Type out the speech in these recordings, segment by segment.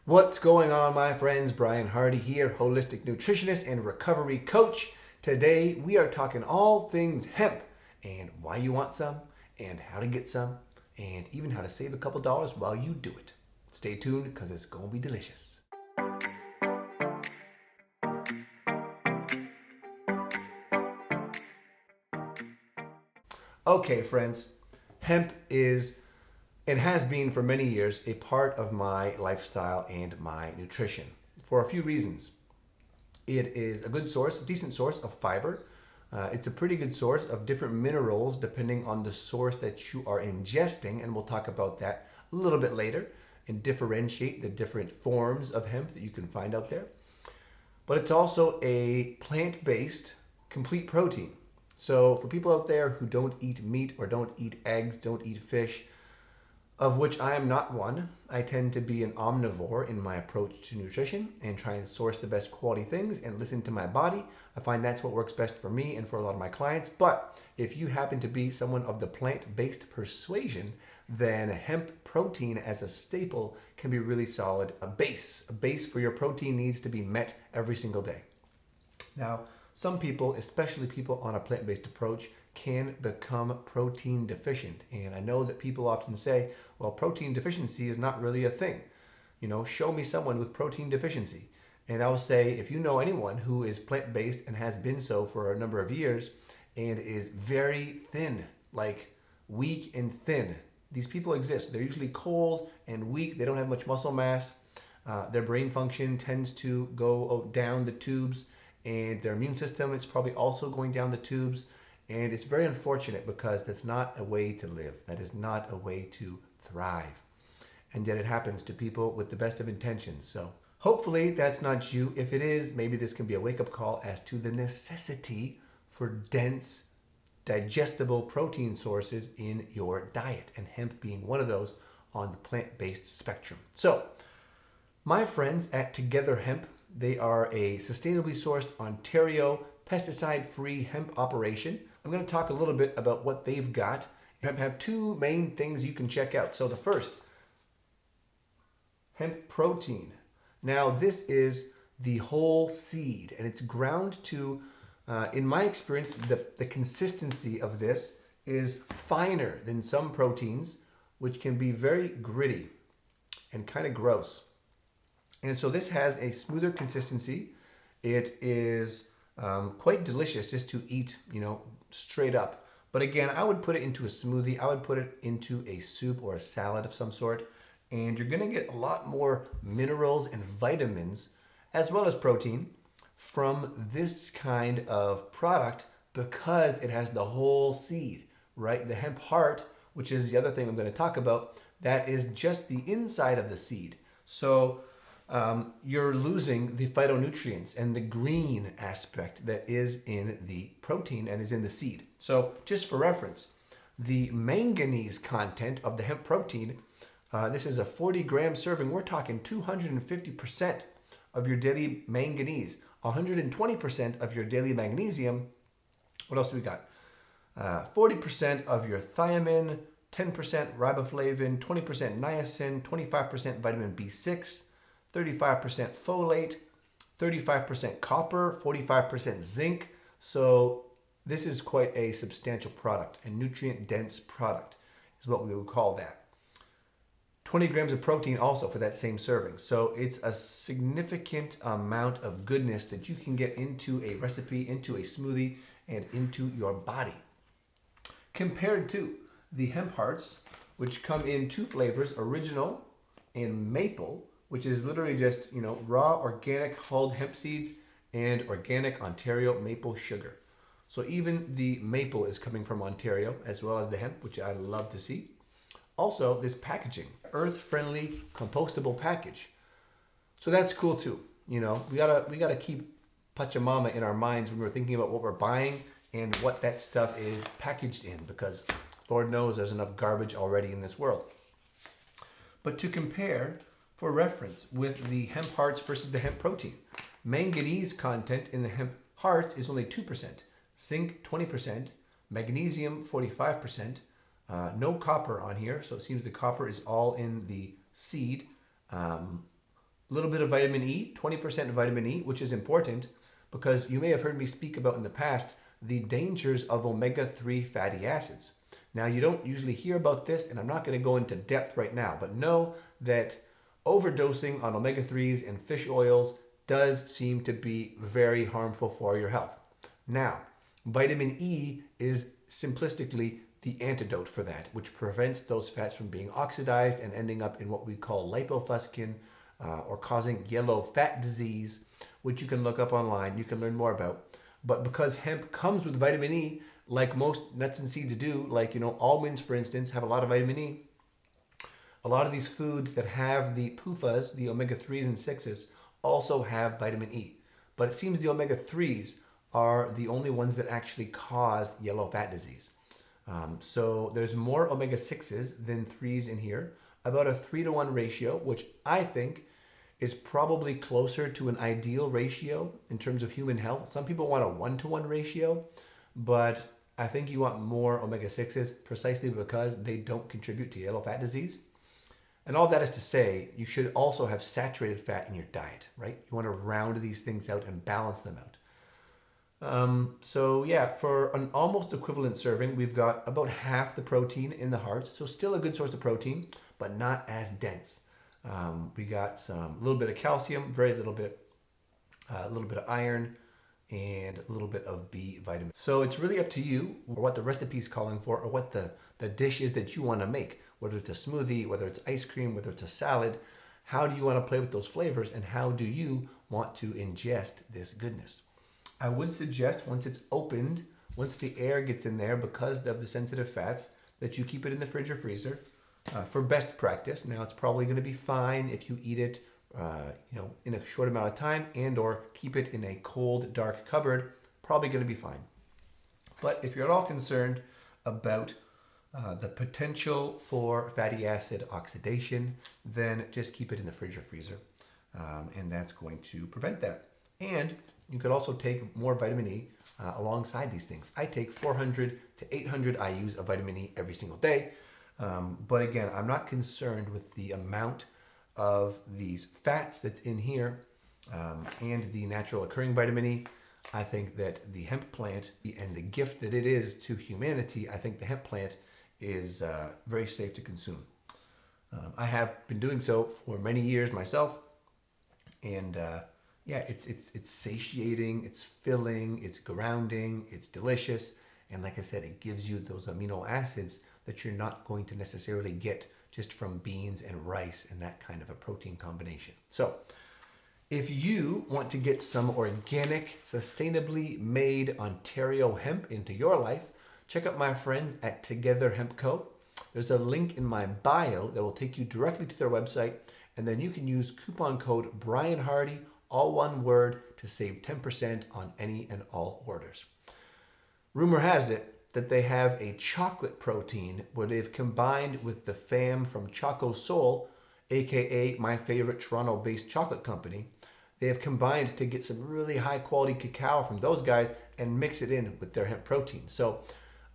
What's going on, my friends? Bryan Hardy here, holistic nutritionist and recovery coach. Today we are talking all things hemp and why you want some and how to get some and even how to save a couple dollars while you do it. Stay tuned because it's going to be delicious. Okay, friends, hemp is and has been for many years a part of my lifestyle and my nutrition for a few reasons. It is a good source, a decent source of fiber. It's a pretty good source of different minerals depending on the source that you are ingesting, and we'll talk about that a little bit later and differentiate the different forms of hemp that you can find out there. But it's also a plant-based complete protein. So for people out there who don't eat meat or don't eat eggs, don't eat fish, of which I am not one. I tend to be an omnivore in my approach to nutrition and try and source the best quality things and listen to my body. I find that's what works best for me and for a lot of my clients. But if you happen to be someone of the plant-based persuasion, then hemp protein as a staple can be really solid. A base for your protein needs to be met every single day. Now, some people, especially people on a plant-based approach, can become protein deficient. And I know that people often say, well, protein deficiency is not really a thing. Show me someone with protein deficiency. And I will say, if you know anyone who is plant-based and has been so for a number of years and is very thin, like weak and thin, these people exist. They're usually cold and weak. They don't have much muscle mass. Their brain function tends to go down the tubes, and their immune system is probably also going down the tubes. And it's very unfortunate because that's not a way to live. That is not a way to thrive. And yet it happens to people with the best of intentions. So hopefully that's not you. If it is, maybe this can be a wake-up call as to the necessity for dense, digestible protein sources in your diet, and hemp being one of those on the plant-based spectrum. So my friends at Together Hemp, they are a sustainably sourced Ontario pesticide-free hemp operation. I'm going to talk a little bit about what they've got. Hemp have two main things you can check out. So the first, hemp protein. Now this is the whole seed, and it's ground to, in my experience, the consistency of this is finer than some proteins, which can be very gritty and kind of gross. And so this has a smoother consistency. It is quite delicious just to eat, straight up. But again, I would put it into a smoothie. I would put it into a soup or a salad of some sort. And you're going to get a lot more minerals and vitamins as well as protein from this kind of product because it has the whole seed, right? The hemp heart, which is the other thing I'm going to talk about, that is just the inside of the seed. So you're losing the phytonutrients and the green aspect that is in the protein and is in the seed. So just for reference, the manganese content of the hemp protein, this is a 40-gram serving. We're talking 250% of your daily manganese, 120% of your daily magnesium. What else do we got? 40% of your thiamine, 10% riboflavin, 20% niacin, 25% vitamin B6, 35% folate, 35% copper, 45% zinc. So this is quite a substantial product, a nutrient-dense product is what we would call that. 20 grams of protein also for that same serving. So it's a significant amount of goodness that you can get into a recipe, into a smoothie, and into your body. Compared to the Hemp Hearts, which come in two flavors, original and maple, which is literally just, raw organic hulled hemp seeds and organic Ontario maple sugar. So even the maple is coming from Ontario as well as the hemp, which I love to see. Also, this packaging, earth-friendly, compostable package. So that's cool too. We gotta keep Pachamama in our minds when we're thinking about what we're buying and what that stuff is packaged in, because Lord knows there's enough garbage already in this world. But to compare, for reference, with the Hemp Hearts versus the hemp protein, manganese content in the Hemp Hearts is only 2%, zinc 20%, magnesium 45%, no copper on here, so it seems the copper is all in the seed. A little bit of vitamin E, 20% vitamin E, which is important because you may have heard me speak about in the past the dangers of omega-3 fatty acids. Now, you don't usually hear about this, and I'm not going to go into depth right now, but know that overdosing on omega-3s and fish oils does seem to be very harmful for your health. Now, vitamin E is simplistically the antidote for that, which prevents those fats from being oxidized and ending up in what we call lipofuscin, or causing yellow fat disease, which you can look up online. You can learn more about. But because hemp comes with vitamin E, like most nuts and seeds do, like, almonds, for instance, have a lot of vitamin E. A lot of these foods that have the PUFAs, the omega-3s and 6s, also have vitamin E. But it seems the omega-3s are the only ones that actually cause yellow fat disease. So there's more omega-6s than 3s in here, about a 3-to-1 ratio, which I think is probably closer to an ideal ratio in terms of human health. Some people want a 1-to-1 ratio, but I think you want more omega-6s precisely because they don't contribute to yellow fat disease. And all that is to say, you should also have saturated fat in your diet, right? You want to round these things out and balance them out. So yeah, for an almost equivalent serving, we've got about half the protein in the hearts. So still a good source of protein, but not as dense. We got a little bit of calcium, very little bit, a little bit of iron, and a little bit of B vitamin. So it's really up to you what the recipe is calling for, or what the dish is that you want to make, whether it's a smoothie, whether it's ice cream, whether it's a salad. How do you want to play with those flavors, and how do you want to ingest this goodness? I would suggest once it's opened, once the air gets in there because of the sensitive fats, that you keep it in the fridge or freezer for best practice. Now, it's probably going to be fine if you eat it in a short amount of time, and or keep it in a cold, dark cupboard, probably going to be fine. But if you're at all concerned about the potential for fatty acid oxidation, then just keep it in the fridge or freezer, and that's going to prevent that. And you could also take more vitamin E alongside these things. I take 400 to 800 IUs of vitamin E every single day. But again, I'm not concerned with the amount of these fats that's in here and the natural occurring vitamin E. I think that the hemp plant and the gift that it is to humanity, I think the hemp plant is very safe to consume. I have been doing so for many years myself, and yeah, it's satiating, it's filling, it's grounding, it's delicious, and like I said, it gives you those amino acids that you're not going to necessarily get just from beans and rice and that kind of a protein combination. So if you want to get some organic, sustainably made Ontario hemp into your life, check out my friends at Together Hemp Co. There's a link in my bio that will take you directly to their website, and then you can use coupon code Bryan Hardy, all one word, to save 10% on any and all orders. Rumor has it that they have a chocolate protein where they've combined with the fam from Choco Soul, aka my favorite Toronto-based chocolate company. They have combined to get some really high quality cacao from those guys and mix it in with their hemp protein. So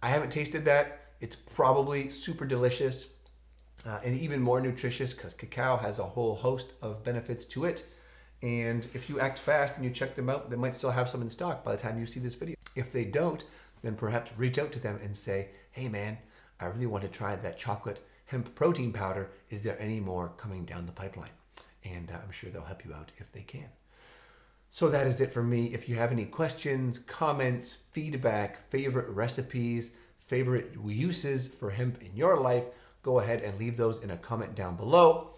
I haven't tasted that. It's probably super delicious and even more nutritious because cacao has a whole host of benefits to it. And if you act fast and you check them out, they might still have some in stock by the time you see this video. If they don't, then perhaps reach out to them and say, hey man, I really want to try that chocolate hemp protein powder. Is there any more coming down the pipeline? And I'm sure they'll help you out if they can. So that is it for me. If you have any questions, comments, feedback, favorite recipes, favorite uses for hemp in your life, go ahead and leave those in a comment down below.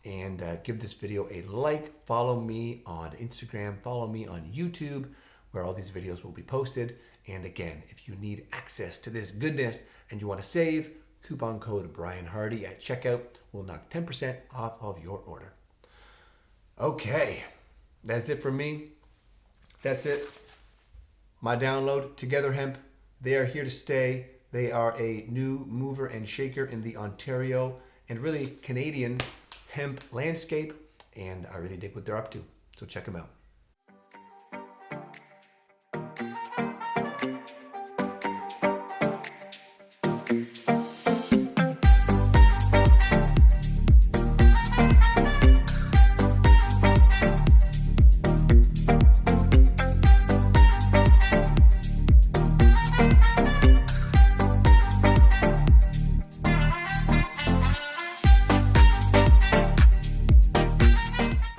And give this video a like. Follow me on Instagram. Follow me on YouTube, where all these videos will be posted. And again, if you need access to this goodness and you want to save, coupon code Bryan Hardy at checkout will knock 10% off of your order. Okay, that's it from me. That's it. My download, Together Hemp. They are here to stay. They are a new mover and shaker in the Ontario and really Canadian hemp landscape, and I really dig what they're up to. So check them out.